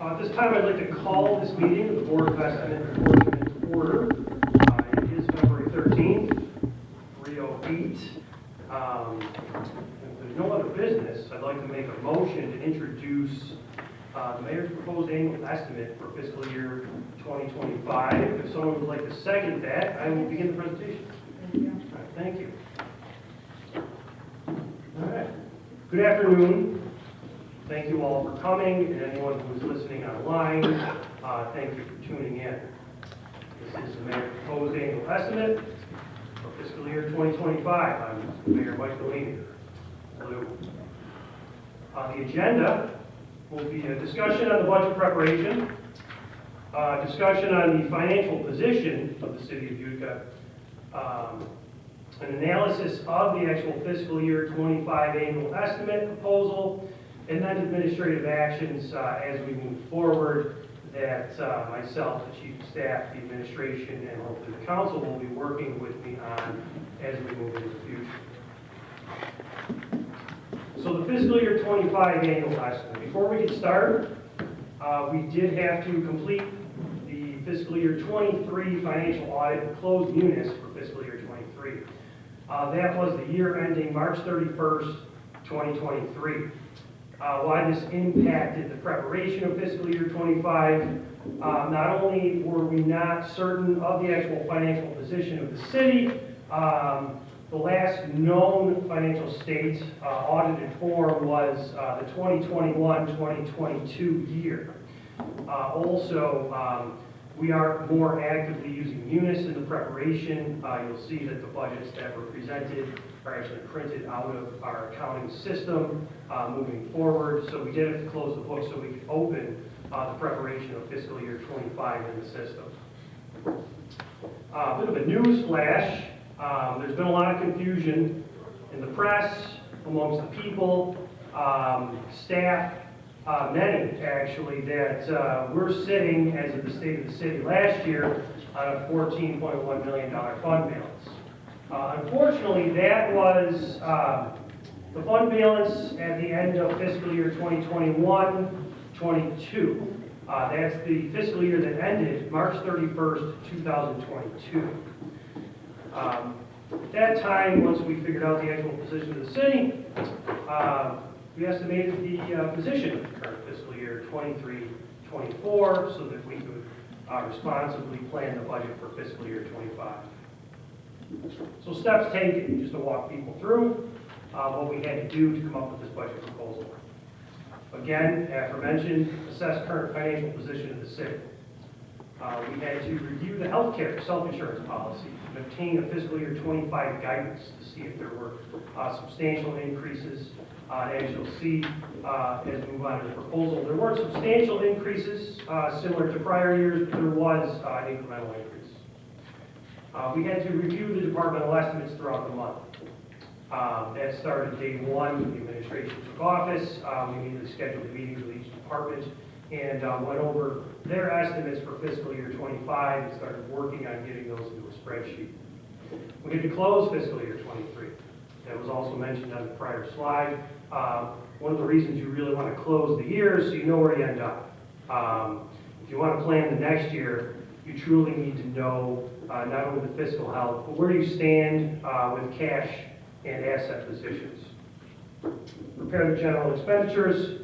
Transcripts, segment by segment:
At this time, I'd like to call this meeting of the Board of Estimate Enforcement to order. It is February 13th, 3:08. If there's no other business, I'd like to make a motion to introduce the mayor's proposed annual estimate for fiscal year 2025. If someone would like to second that, I will begin the presentation. Thank you. All right, thank you. All right. Good afternoon. Thank you all for coming, and anyone who is listening online, thank you for tuning in. This is the mayor's proposed annual estimate for fiscal year 2025. I'm Mayor Michael Galime. Hello. The agenda will be a discussion on the budget preparation, discussion on the financial position of the city of Utica, an analysis of the actual fiscal year 25 annual estimate proposal, and then administrative actions as we move forward that myself, the chief of staff, the administration, and hopefully the council will be working with me on as we move into the future. So the fiscal year 25 annual estimate. Before we get started, we did have to complete the fiscal year 23 financial audit and close munis for fiscal year 23. That was the year ending March 31st, 2023. Why this impacted the preparation of fiscal year 25, not only were we not certain of the actual financial position of the city, the last known financial state audited form was the 2021-2022 year. Also, we are more actively using munis in the preparation. You'll see that the budgets that were presented are actually printed out of our accounting system moving forward. So we did have to close the book so we could open the preparation of fiscal year 25 in the system. A bit of a news flash. There's been a lot of confusion in the press, amongst the people, staff, many actually, that we're sitting, as of the state of the city last year, on a $14.1 million fund balance. Unfortunately, that was the fund balance at the end of fiscal year 2021-22. That's the fiscal year that ended March 31st, 2022. At that time, once we figured out the actual position of the city, we estimated the position of the current fiscal year 23-24 so that we could responsibly plan the budget for fiscal year 25. So steps taken, just to walk people through what we had to do to come up with this budget proposal. Again, aforementioned, assess current financial position of the city. We had to review the healthcare self-insurance policy and obtain a fiscal year 25 guidance to see if there were substantial increases. As you'll see as we move on to the proposal, there weren't substantial increases similar to prior years, but there was an incremental increase. We had to review the departmental estimates throughout the month. That started day one when the administration took office. We immediately scheduled meetings with each department and went over their estimates for fiscal year 25 and started working on getting those into a spreadsheet. We had to close fiscal year 23. That was also mentioned on the prior slide. One of the reasons you really want to close the year is so you know where you end up. If you want to plan the next year, you truly need to know not only the fiscal health, but where you stand with cash and asset positions. Prepare the general expenditures,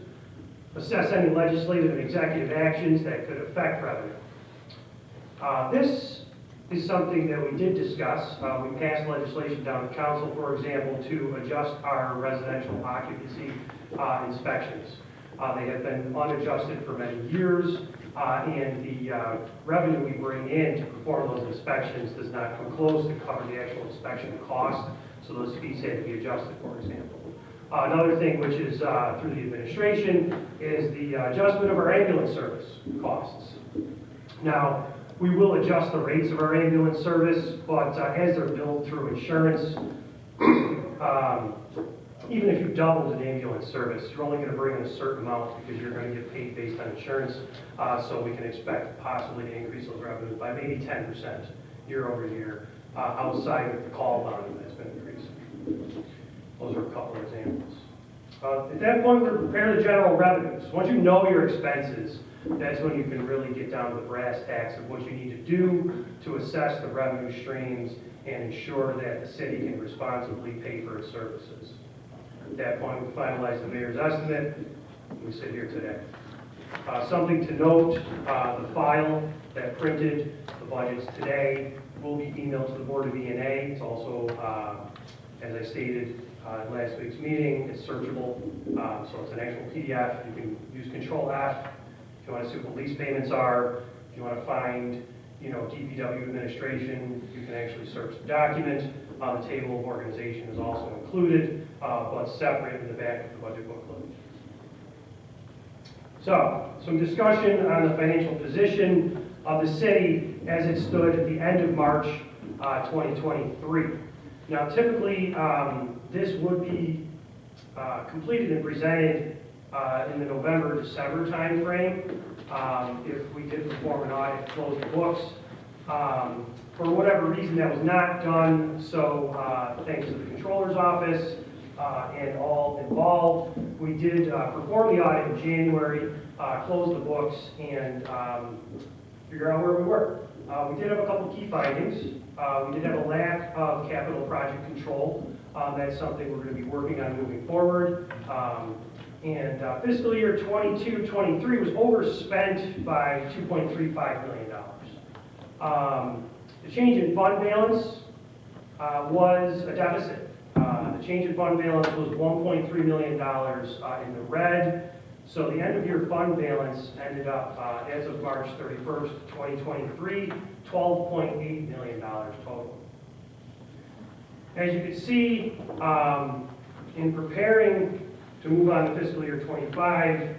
assess any legislative and executive actions that could affect revenue. This is something that we did discuss. We passed legislation down to council, for example, to adjust our residential occupancy inspections. They have been unadjusted for many years, and the revenue we bring in to perform those inspections does not come close to cover the actual inspection cost, so those fees had to be adjusted, for example. Another thing which is through the administration is the adjustment of our ambulance service costs. Now, we will adjust the rates of our ambulance service, but as they're billed through insurance, even if you doubled an ambulance service, you're only going to bring in a certain amount because you're going to get paid based on insurance. So we can expect possibly to increase those revenues by maybe 10% year over year, outside of the call volume that's been increasing. Those are a couple of examples. At that point, we prepare the general revenues. Once you know your expenses, that's when you can really get down to the brass tacks of what you need to do to assess the revenue streams and ensure that the city can responsibly pay for its services. At that point, we finalize the mayor's estimate, and we sit here today. Something to note, the file that printed the budgets today will be emailed to the Board of E&A. It's also, as I stated in last week's meeting, it's searchable. So it's an actual PDF. You can use Control F if you want to see what the lease payments are. If you want to find, DPW administration, you can actually search the document. The table of organization is also included, but separate in the back of the budget booklet. So, some discussion on the financial position of the city as it stood at the end of March 2023. Now, typically, this would be completed and presented in the November-December timeframe. If we did perform an audit, close the books. For whatever reason, that was not done, so thanks to the Controller's Office and all involved, we did perform the audit in January, close the books, and figure out where we were. We did have a couple key findings. We did have a lack of capital project control. That's something we're going to be working on moving forward. And fiscal year 22-23 was overspent by $2.35 million. The change in fund balance was a deficit. The change in fund balance was $1.3 million in the red. So the end of year fund balance ended up, as of March 31st, 2023, $12.8 million total. As you can see, in preparing to move on to fiscal year 25,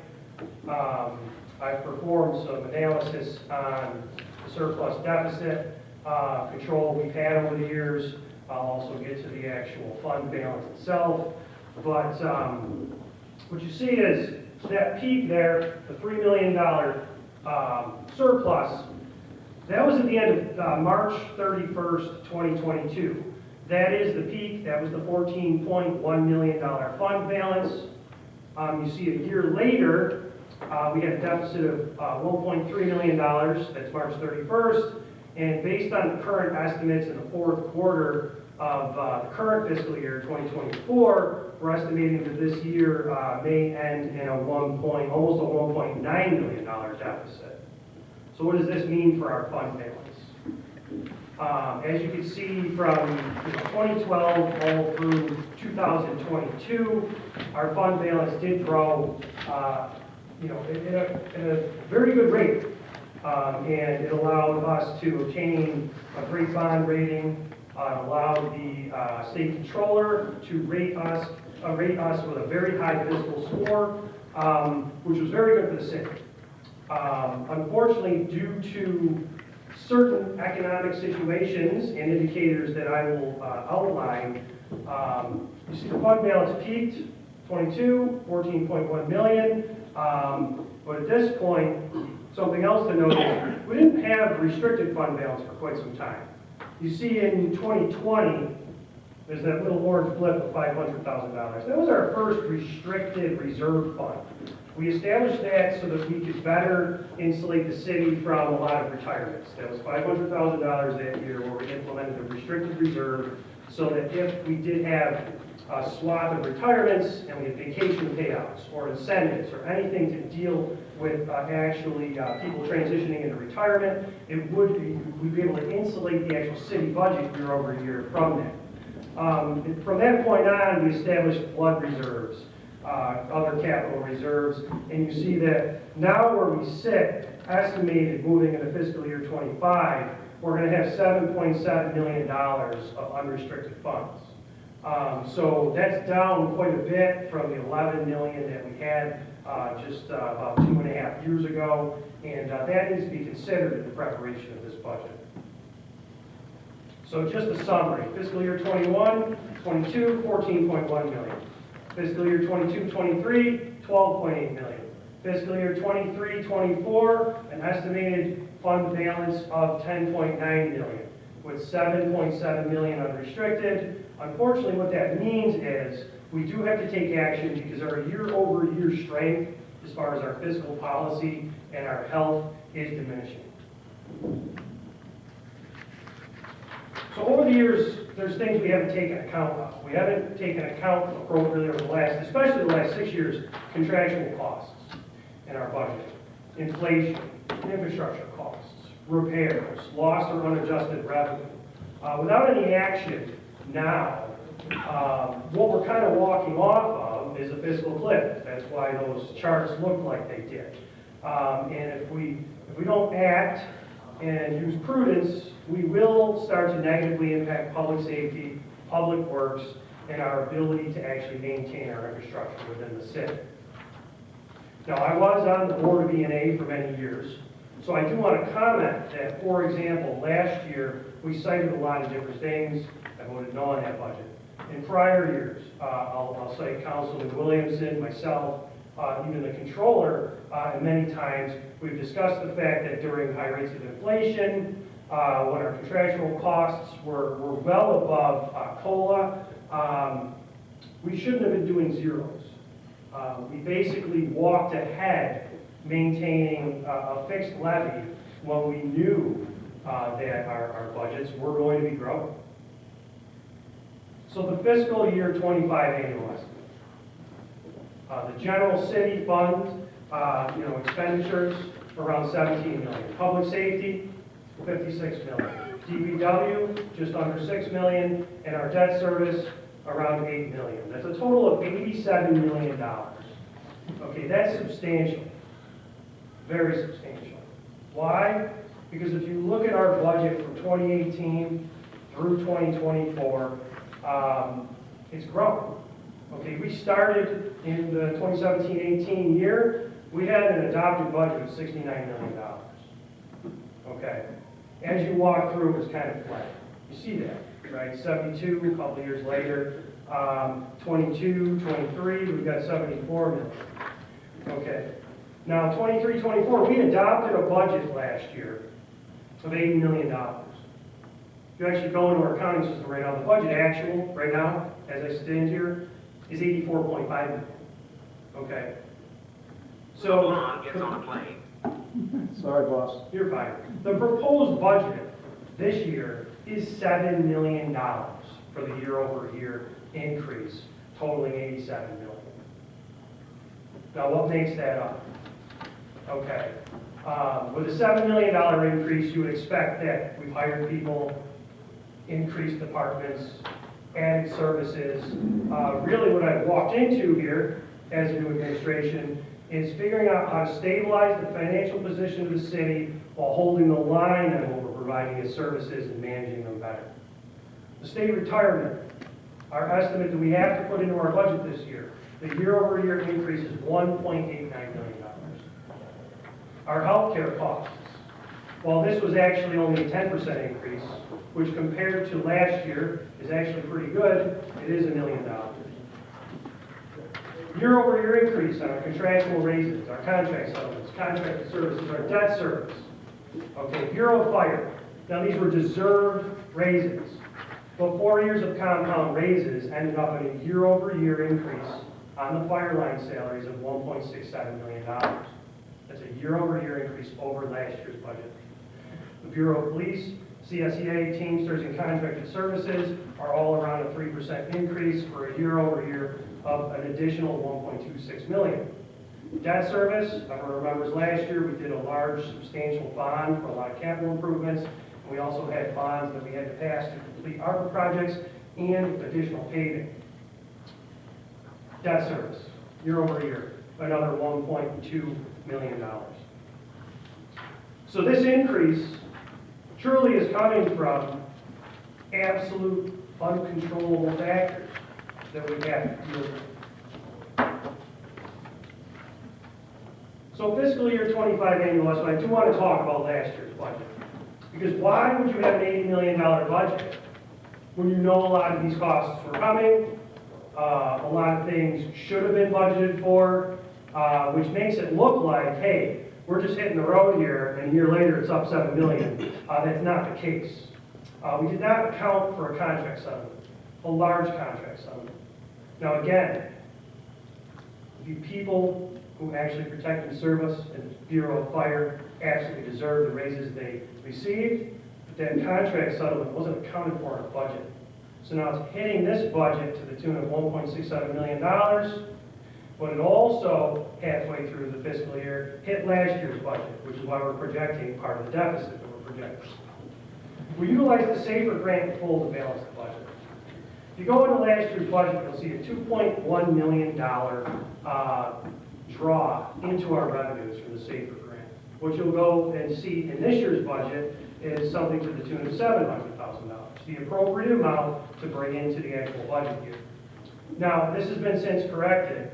I've performed some analysis on the surplus deficit control we've had over the years. I'll also get to the actual fund balance itself. But what you see is that peak there, the $3 million surplus, that was at the end of March 31st, 2022. That is the peak. That was the $14.1 million fund balance. You see a year later, we had a deficit of $1.3 million. That's March 31st. And based on the current estimates in the fourth quarter of the current fiscal year, 2024, we're estimating that this year may end in almost a $1.9 million deficit. So what does this mean for our fund balance? As you can see from 2012 all through 2022, our fund balance did grow at a very good rate. And it allowed us to obtain a great bond rating, allowed the state controller to rate us with a very high fiscal score, which was very good for the city. Unfortunately, due to certain economic situations and indicators that I will outline, you see the fund balance peaked, 22, $14.1 million, but at this point, something else to note is we didn't have restricted fund balance for quite some time. You see in 2020, there's that little orange blip of $500,000. That was our first restricted reserve fund. We established that so that we could better insulate the city from a lot of retirements. That was $500,000 that year where we implemented a restricted reserve so that if we did have a swath of retirements and we had vacation payouts or incentives or anything to deal with actually people transitioning into retirement, we'd be able to insulate the actual city budget year over year from that. From that point on, we established flood reserves, other capital reserves, and you see that now where we sit, estimated moving into fiscal year 25, we're going to have $7.7 million of unrestricted funds. So that's down quite a bit from the $11 million that we had just about 2.5 years ago, and that needs to be considered in the preparation of this budget. So just a summary, fiscal year 21, 22, $14.1 million. Fiscal year 22, 23, $12.8 million. Fiscal year 23, 24, an estimated fund balance of $10.9 million, with $7.7 million unrestricted. Unfortunately, what that means is we do have to take action because our year-over-year strength, as far as our fiscal policy and our health, is diminishing. So over the years, there's things we haven't taken account of. We haven't taken account appropriately over the last, especially the last 6 years, contractual costs in our budget, inflation, infrastructure costs, repairs, lost or unadjusted revenue. Without any action now, what we're kind of walking off of is a fiscal cliff. That's why those charts look like they did. And if we don't act and use prudence, we will start to negatively impact public safety, public works, and our ability to actually maintain our infrastructure within the city. Now, I was on the board of E&A for many years, so I do want to comment that, for example, last year, we cited a lot of different things. I voted no on that budget. In prior years, I'll cite Councilman Williamson, myself, even the controller, and many times we've discussed the fact that during high rates of inflation, when our contractual costs were well above COLA, we shouldn't have been doing zeros. We basically walked ahead maintaining a fixed levy when we knew that our budgets were going to be growing. So the fiscal year 25 annual estimate. The general city fund, expenditures around 17 million. Public safety, 56 million. DPW, just under 6 million. And our debt service, around 8 million. That's a total of $87 million. Okay, that's substantial. Very substantial. Why? Because if you look at our budget from 2018 through 2024, it's grown. Okay, we started in the 2017-18 year, we had an adopted budget of $69 million. Okay, as you walk through, it was kind of flat. You see that, right? 72, a couple of years later, 22, 23, we've got 74 million. Okay, now 23, 24, we adopted a budget last year of $80 million. If you actually go into our accounting system right now, the budget actual right now, as I stand here, is 84.5 million. Okay. So hold on, gets on a plane. Sorry, boss. You're fine. The proposed budget this year is $7 million for the year-over-year increase, totaling 87 million. Now, what makes that up? Okay. With a $7 million increase, you would expect that we've hired people, increased departments, added services. Really what I've walked into here as a new administration is figuring out how to stabilize the financial position of the city while holding the line on what we're providing as services and managing them better. The state retirement, our estimate that we have to put into our budget this year, the year-over-year increase is $1.89 million. Our healthcare costs, while this was actually only a 10% increase, which compared to last year is actually pretty good, it is $1 million. Year-over-year increase on our contractual raises, our contract settlements, contracted services, our debt service. Okay, Bureau of Fire. Now these were deserved raises, but 4 years of compound raises ended up in a year-over-year increase on the fire line salaries of $1.67 million. That's a year-over-year increase over last year's budget. The Bureau of Police, CSEA, Teamsters, and Contracted Services are all around a 3% increase for a year-over-year of an additional $1.26 million. Debt service, everyone remembers last year we did a large substantial bond for a lot of capital improvements. And we also had bonds that we had to pass to complete ARPA projects and additional paving. Debt service, year-over-year, another $1.2 million. So this increase truly is coming from absolute uncontrollable factors that we have to deal with. So fiscal year 25 annual estimate, I do want to talk about last year's budget. Because why would you have an $80 million budget when you know a lot of these costs were coming, a lot of things should have been budgeted for, which makes it look like, hey, we're just hitting the road here, and a year later it's up $7 million. That's not the case. We did not account for a contract settlement, a large contract settlement. Now again, the people who actually protect and serve us in the Bureau of Fire absolutely deserve the raises they received, but that contract settlement wasn't accounted for in the budget. So now it's hitting this budget to the tune of $1.67 million, but it also, halfway through the fiscal year, hit last year's budget, which is why we're projecting part of the deficit that we're projecting. We utilized the SAFER grant in full to balance the budget. If you go into last year's budget, you'll see a $2.1 million draw into our revenues from the SAFER grant. What you'll go and see in this year's budget is something to the tune of $700,000, the appropriate amount to bring into the actual budget year. Now, this has been since corrected,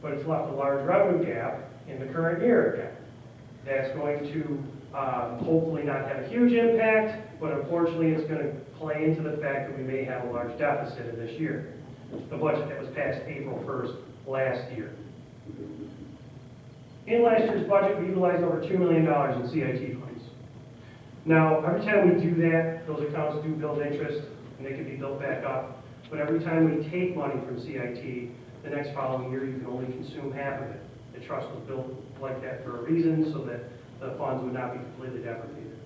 but it's left a large revenue gap in the current year again. That's going to hopefully not have a huge impact, but unfortunately it's going to play into the fact that we may have a large deficit in this year. The budget that was passed April 1st last year. In last year's budget, we utilized over $2 million in CIT funds. Now, every time we do that, those accounts do build interest, and they can be built back up. But every time we take money from CIT, the next following year, you can only consume half of it. The trust was built like that for a reason, so that the funds would not be completely deprecated.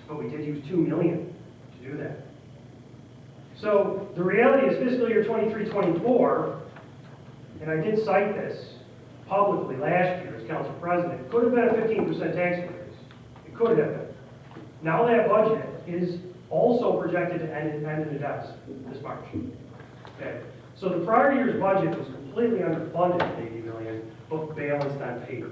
But we did use $2 million to do that. So the reality is fiscal year 23-24, and I did cite this publicly last year as council president, could have been a 15% tax increase. It could have been. Now that budget is also projected to end in a deficit this March. Okay. So the prior year's budget was completely underfunded at $80 million, but balanced on paper.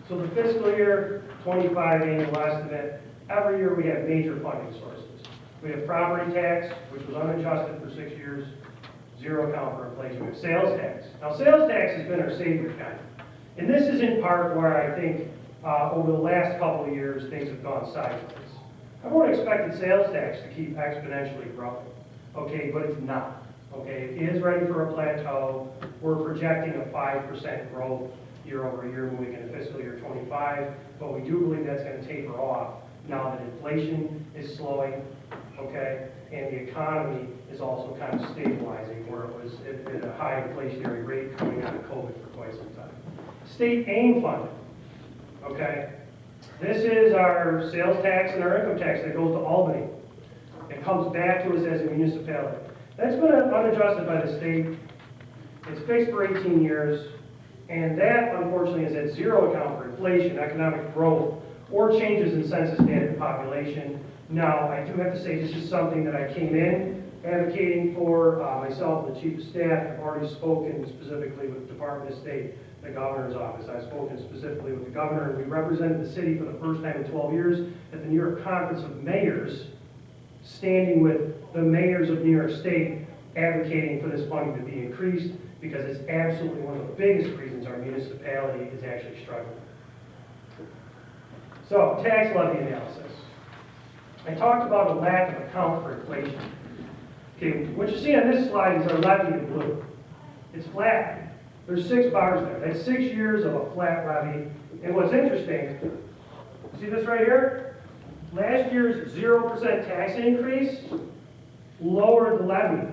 So the fiscal year 25 annual estimate, every year we have major funding sources. We have property tax, which was unadjusted for 6 years, zero account for inflation. We have sales tax. Now sales tax has been our savior kind. And this is in part where I think over the last couple of years things have gone sideways. Everyone expected sales tax to keep exponentially growing, okay, but it's not. Okay, it is ready for a plateau. We're projecting a 5% growth year over year moving into fiscal year 25, but we do believe that's going to taper off now that inflation is slowing, okay, and the economy is also kind of stabilizing where it was at a high inflationary rate coming out of COVID for quite some time. State aim funding, okay. This is our sales tax and our income tax that goes to Albany. It comes back to us as a municipality. That's been unadjusted by the state. It's fixed for 18 years, and that, unfortunately, is at zero account for inflation, economic growth, or changes in census data and population. Now, I do have to say this is something that I came in advocating for. Myself and the Chief of Staff have already spoken specifically with the Department of State, the Governor's Office. I've spoken specifically with the Governor, and we represented the city for the first time in 12 years at the New York Conference of Mayors, standing with the mayors of New York State, advocating for this funding to be increased, because it's absolutely one of the biggest reasons our municipality is actually struggling. So, tax levy analysis. I talked about a lack of account for inflation. Okay, what you see on this slide is our levy in blue. It's flat. There's 6 bars there. That's 6 years of a flat levy. And what's interesting, see this right here? Last year's 0% tax increase lowered the levy.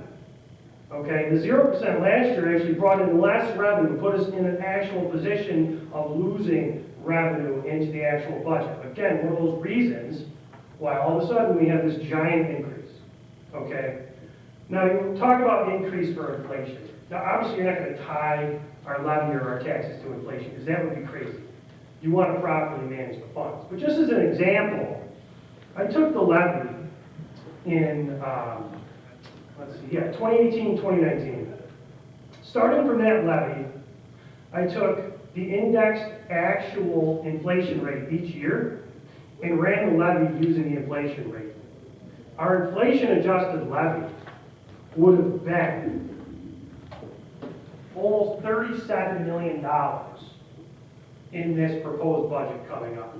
Okay, the 0% last year actually brought in less revenue, put us in an actual position of losing revenue into the actual budget. Again, one of those reasons why all of a sudden we have this giant increase. Okay, now you talk about the increase for inflation. Now obviously you're not going to tie our levy or our taxes to inflation, because that would be crazy. You want to properly manage the funds. But just as an example, I took the levy in 2018, 2019. Starting from that levy, I took the indexed actual inflation rate each year and ran the levy using the inflation rate. Our inflation-adjusted levy would have been almost $37 million in this proposed budget coming up.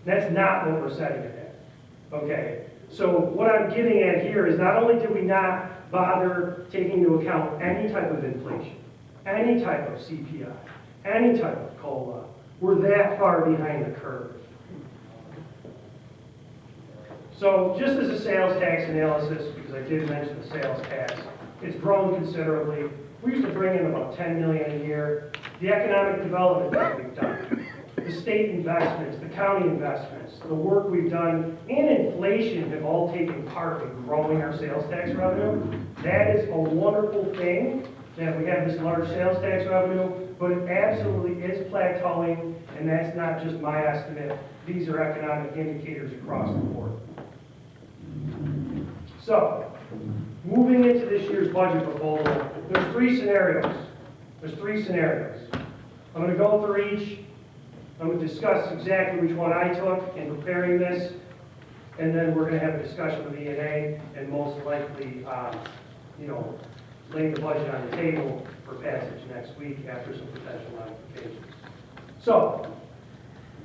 That's not what we're setting it at. Okay, so what I'm getting at here is not only did we not bother taking into account any type of inflation, any type of CPI, any type of COLA, we're that far behind the curve. So just as a sales tax analysis, because I did mention the sales tax, it's grown considerably. We used to bring in about 10 million a year. The economic development that we've done, the state investments, the county investments, the work we've done, and inflation have all taken part in growing our sales tax revenue. That is a wonderful thing that we have this large sales tax revenue, but it absolutely is plateauing, and that's not just my estimate. These are economic indicators across the board. So, moving into this year's budget proposal, there's three scenarios. I'm going to go through each. I'm going to discuss exactly which one I took in preparing this, and then we're going to have a discussion with E&A and most likely, lay the budget on the table for passage next week after some potential modifications. So,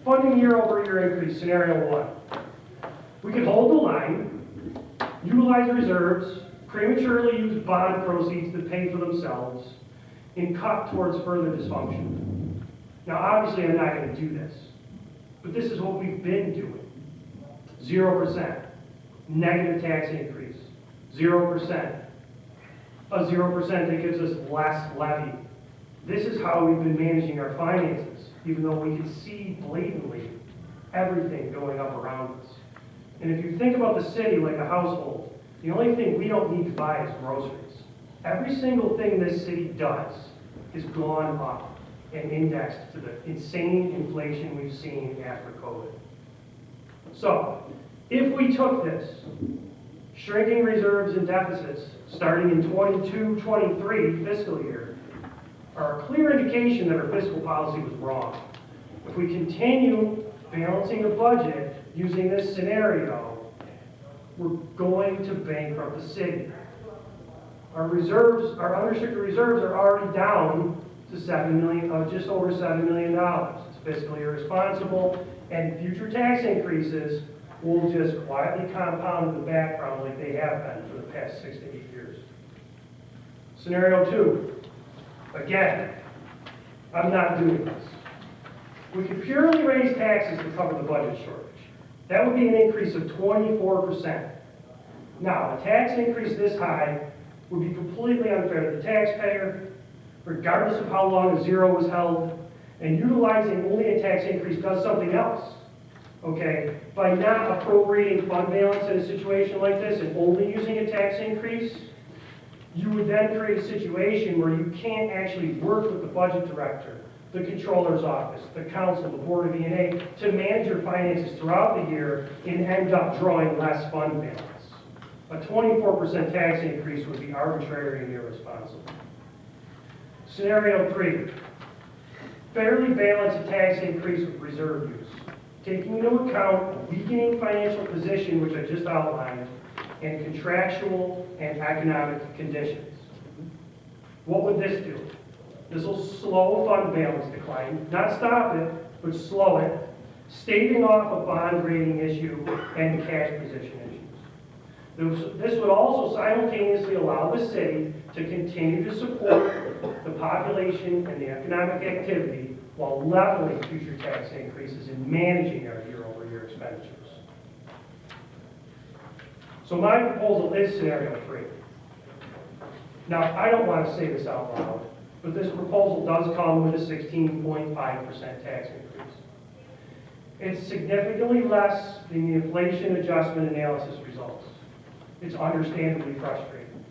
funding year-over-year increase, scenario one. We could hold the line, utilize reserves, prematurely use bond proceeds to pay for themselves, and cut towards further dysfunction. Now, obviously, I'm not going to do this, but this is what we've been doing. 0%, negative tax increase, 0%. A 0% that gives us less levy. This is how we've been managing our finances, even though we can see blatantly everything going up around us. And if you think about the city like a household, the only thing we don't need to buy is groceries. Every single thing this city does has gone up and indexed to the insane inflation we've seen after COVID. So, if we took this, shrinking reserves and deficits starting in 22-23 fiscal year are a clear indication that our fiscal policy was wrong. If we continue balancing the budget using this scenario, we're going to bankrupt the city. Our reserves, our unrestricted reserves are already down to just over $7 million. It's fiscally irresponsible, and future tax increases will just quietly compound in the background like they have been for the past 6 to 8 years. Scenario two. Again, I'm not doing this. We could purely raise taxes to cover the budget shortage. That would be an increase of 24%. Now, a tax increase this high would be completely unfair to the taxpayer, regardless of how long a zero was held, and utilizing only a tax increase does something else. Okay, by not appropriating fund balance in a situation like this and only using a tax increase, you would then create a situation where you can't actually work with the budget director, the controller's office, the council, the board of E&A to manage your finances throughout the year and end up drawing less fund balance. A 24% tax increase would be arbitrary and irresponsible. Scenario three, fairly balance a tax increase with reserve use, taking into account a weakening financial position, which I just outlined, and contractual and economic conditions. What would this do? This will slow fund balance decline, not stop it, but slow it, staving off a bond rating issue and cash position issues. This would also simultaneously allow the city to continue to support the population and the economic activity while leveling future tax increases and managing our year-over-year expenditures. So my proposal is scenario three. Now, I don't want to say this out loud, but this proposal does come with a 16.5% tax increase. It's significantly less than the inflation adjustment analysis results. It's understandably frustrating.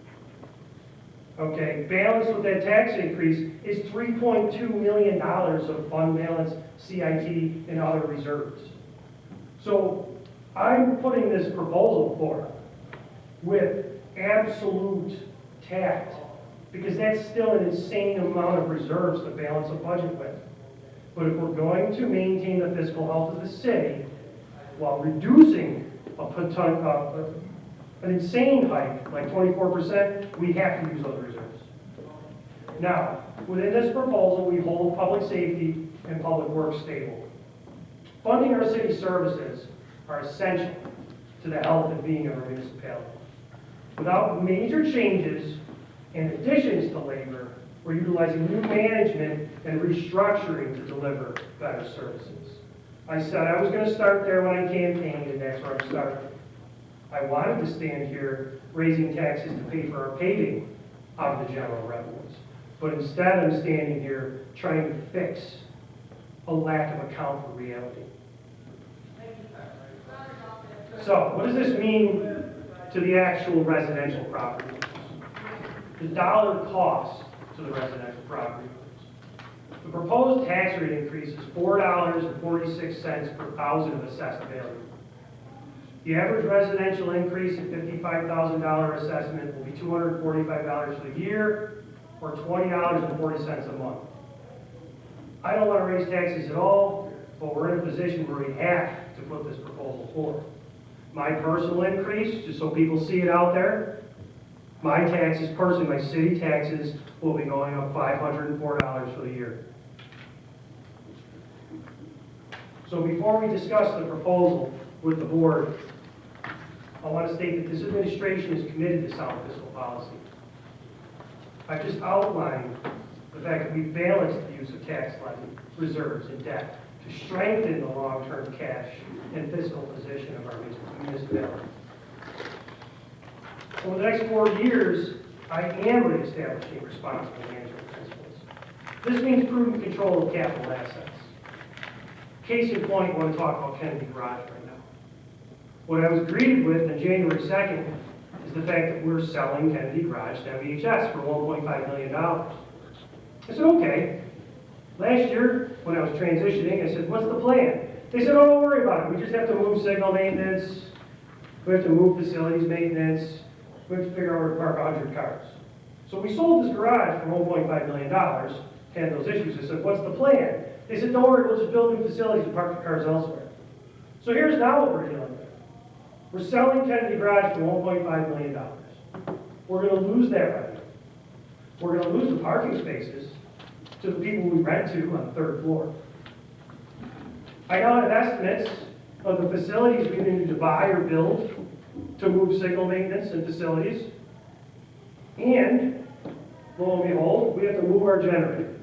Okay, balanced with that tax increase is $3.2 million of fund balance, CIT, and other reserves. So I'm putting this proposal forth with absolute tact, because that's still an insane amount of reserves to balance a budget with. But if we're going to maintain the fiscal health of the city while reducing an insane hike like 24%, we have to use those reserves. Now, within this proposal, we hold public safety and public works stable. Funding our city services are essential to the health and being of our municipality. Without major changes and additions to labor, we're utilizing new management and restructuring to deliver better services. I said I was going to start there when I campaigned, and that's where I'm starting. I wanted to stand here raising taxes to pay for our paving out of the general revenues. But instead, I'm standing here trying to fix a lack of account for reality. So, what does this mean to the actual residential property owners? The dollar cost to the residential property owners. The proposed tax rate increase is $4.46 per thousand of assessed value. The average residential increase at $55,000 assessment will be $245 for the year, or $20.40 a month. I don't want to raise taxes at all, but we're in a position where we have to put this proposal forward. My personal increase, just so people see it out there, my taxes, personally, my city taxes will be going up $504 for the year. So before we discuss the proposal with the board, I want to state that this administration is committed to sound fiscal policy. I just outlined the fact that we balanced the use of tax levy, reserves, and debt to strengthen the long-term cash and fiscal position of our municipality. Over the next 4 years, I am reestablishing responsible management principles. This means prudent control of capital assets. Case in point, I want to talk about Kennedy Garage right now. What I was greeted with on January 2nd is the fact that we're selling Kennedy Garage to MHS for $1.5 million. I said, okay. Last year, when I was transitioning, I said, what's the plan? They said, oh, don't worry about it. We just have to move signal maintenance. We have to move facilities maintenance. We have to figure out where to park 100 cars. So we sold this garage for $1.5 million, had those issues. I said, what's the plan? They said, don't worry, we'll just build new facilities and park the cars elsewhere. So here's now what we're dealing with. We're selling Kennedy Garage for $1.5 million. We're going to lose that revenue. We're going to lose the parking spaces to the people we rent to on the third floor. I now have estimates of the facilities we need to buy or build to move signal maintenance and facilities. And, lo and behold, we have to move our generator.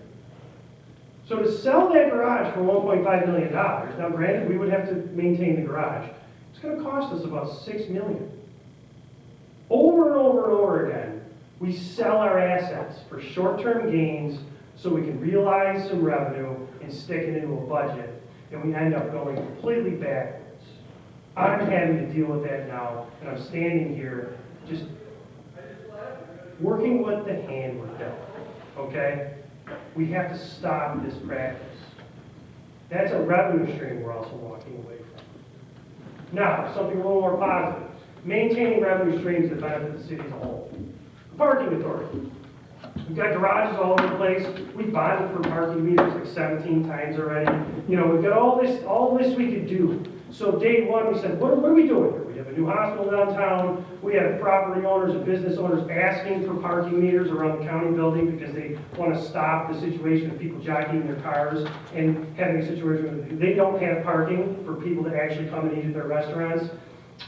So to sell that garage for $1.5 million, now granted we would have to maintain the garage, it's going to cost us about $6 million. Over and over and over again, we sell our assets for short-term gains so we can realize some revenue and stick it into a budget, and we end up going completely backwards. I'm having to deal with that now, and I'm standing here just working with the hand we're dealt, okay? We have to stop this practice. That's a revenue stream we're also walking away from. Now, something a little more positive. Maintaining revenue streams that benefit the city as a whole. The parking authority. We've got garages all over the place. We bonded for parking meters like 17 times already. You know, we've got all this we could do. So day one, we said, what are we doing here? We have a new hospital downtown. We have property owners and business owners asking for parking meters around the county building because they want to stop the situation of people jockeying their cars and having a situation where they don't have parking for people to actually come and eat at their restaurants.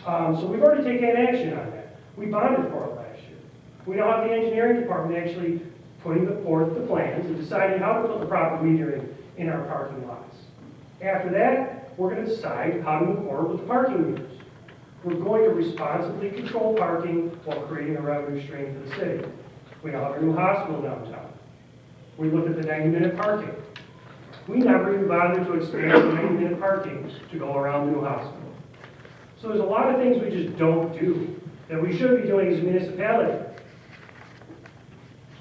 So we've already taken action on that. We bonded for it last year. We now have the engineering department actually putting forth the plans and deciding how to put the proper metering in our parking lots. After that, we're going to decide how to move forward with the parking meters. We're going to responsibly control parking while creating a revenue stream for the city. We now have a new hospital downtown. We looked at the 90-minute parking. We never even bothered to expand the 90-minute parking to go around the new hospital. So there's a lot of things we just don't do that we should be doing as a municipality.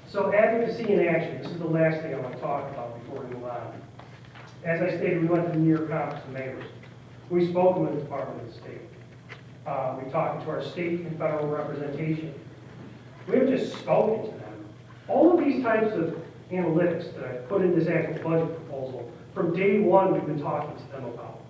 So advocacy in action. This is the last thing I want to talk about before we move on. As I stated, we went to the New York Conference of Mayors. We spoke with the Department of State. We talked to our state and federal representation. We have just spoken to them. All of these types of analytics that I put in this actual budget proposal, from day one we've been talking to them about.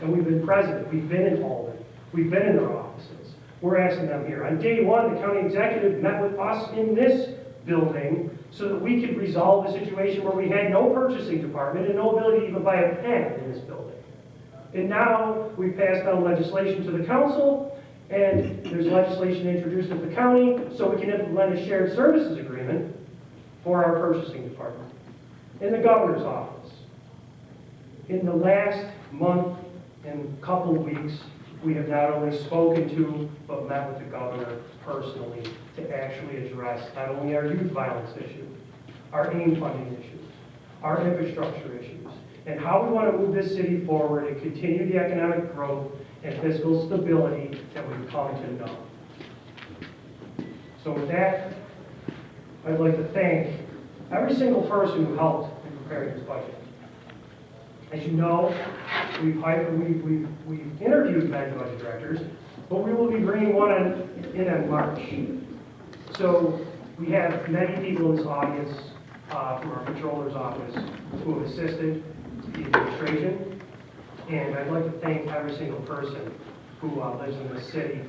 And we've been present, we've been in Albany, we've been in their offices. We're asking them here. On day one, the county executive met with us in this building so that we could resolve the situation where we had no purchasing department and no ability to even buy a pen in this building. And now we've passed down legislation to the council, and there's legislation introduced at the county so we can implement a shared services agreement for our purchasing department. In the governor's office, in the last month and couple of weeks, We have not only spoken to, but met with the governor personally to actually address not only our youth violence issue, our AIM funding issues, our infrastructure issues, and how we want to move this city forward and continue the economic growth and fiscal stability that we've come to know. So with that, I'd like to thank every single person who helped in preparing this budget. As you know, we've interviewed many budget directors, but we will be bringing one in March. So we have many people in this audience from our controller's office who have assisted the administration, and I'd like to thank every single person who lives in the city,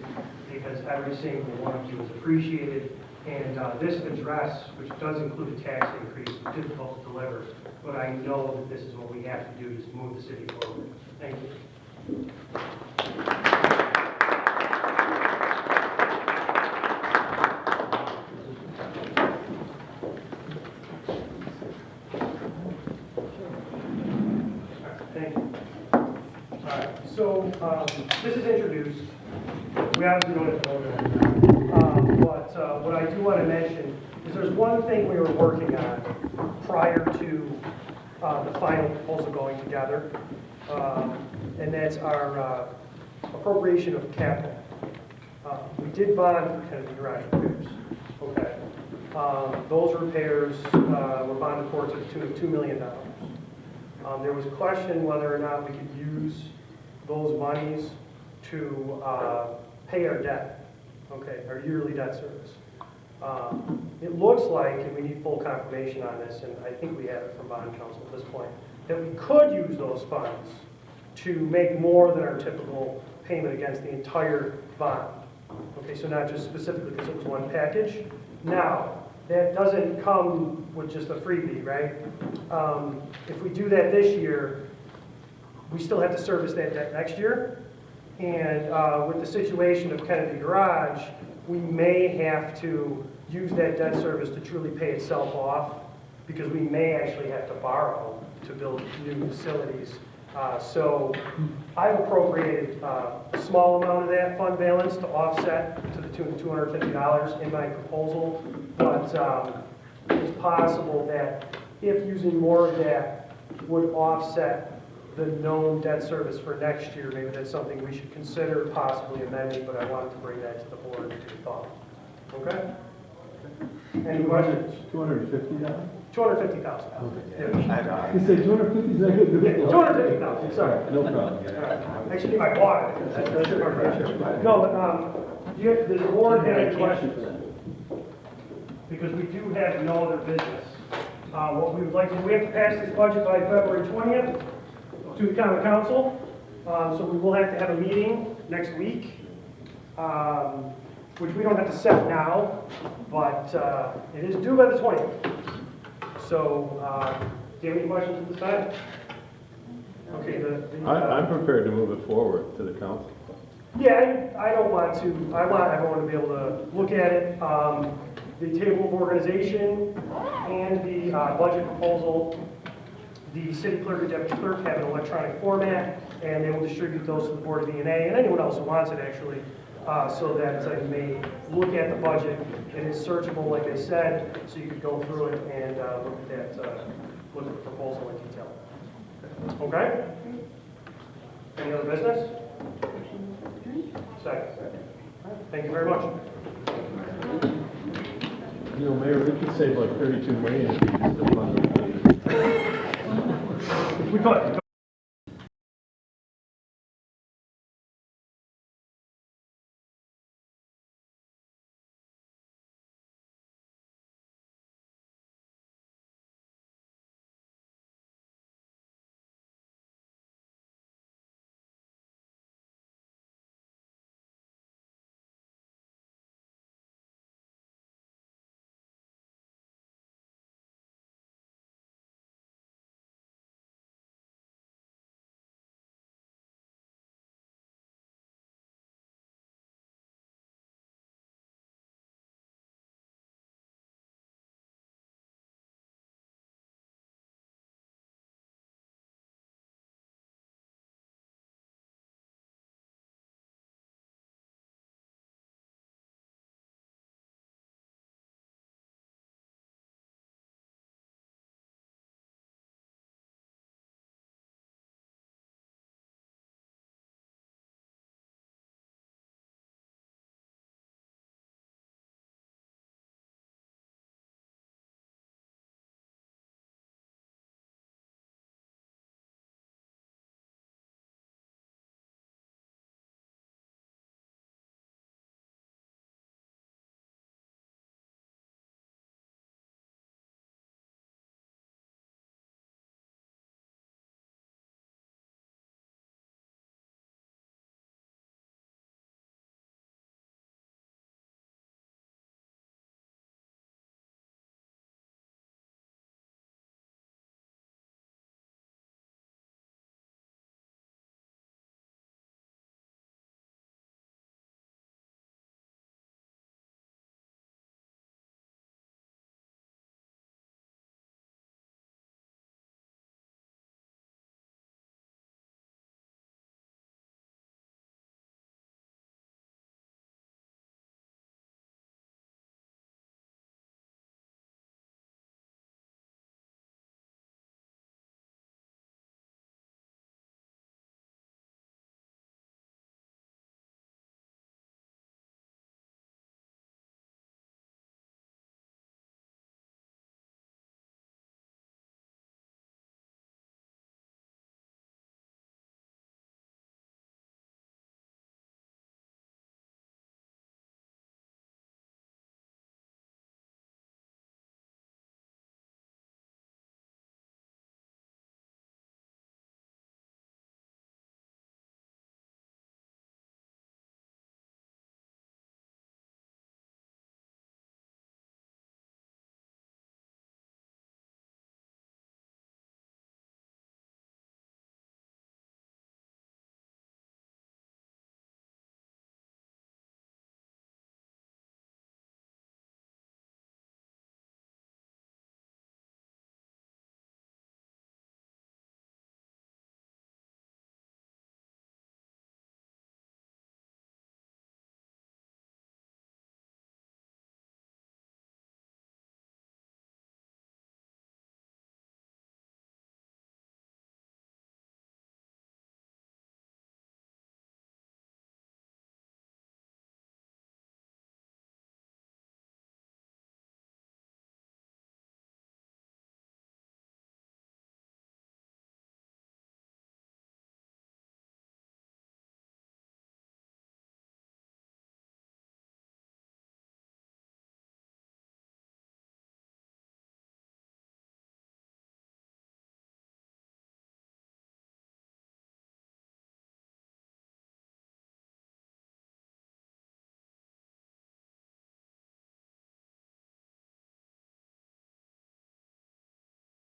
because every single one of you is appreciated. And this address, which does include a tax increase, is difficult to deliver, but I know that this is what we have to do to move the city forward. Thank you. Thank you. All right, so this is introduced. We obviously don't have to vote on it, but what I do want to mention is there's one thing we were working on prior to the final proposal going together, and that's our appropriation of capital. We did bond for Kennedy Garage repairs. Okay. Those repairs were bonded for to the tune of $2 million. There was a question whether or not we could use those monies to pay our debt, okay, our yearly debt service. It looks like, and we need full confirmation on this, and I think we have it from bond counsel at this point, that we could use those funds to make more than our typical payment against the entire bond. Okay, so not just specifically because it was one package. Now, that doesn't come with just a freebie, right? If we do that this year, we still have to service that debt next year. And with the situation of Kennedy Garage, we may have to use that debt service to truly pay itself off, because we may actually have to borrow to build new facilities. So I've appropriated a small amount of that fund balance to offset to the tune of $250 in my proposal. But it's possible that if using more of that would offset the known debt service for next year, maybe that's something we should consider possibly amending, but I wanted to bring that to the board to thought. Okay? Any questions? $250? $250,000. You said 250 is that good? Yeah, $250,000, sorry. No problem. Actually, I bought it. No, but does the board have any questions? Because we do have no other business. What we would like to do, we have to pass this budget by February 20th to the common council. So we will have to have a meeting next week, which we don't have to set now, but it is due by the 20th. So, do you have any questions at this time? Okay, I'm prepared to move it forward to the council. yeah, I don't want to. I want everyone to be able to look at it. The table of organization and the budget proposal, the city clerk and deputy clerk have an electronic format, and they will distribute those to the board of DNA and anyone else who wants it, actually, so that you may look at the budget. It is searchable, like I said, so you could go through it and look at the proposal in detail. Okay? Any other business? Second. Thank you very much. You know, Mayor, we could save like $32 million if we used the fund. We could.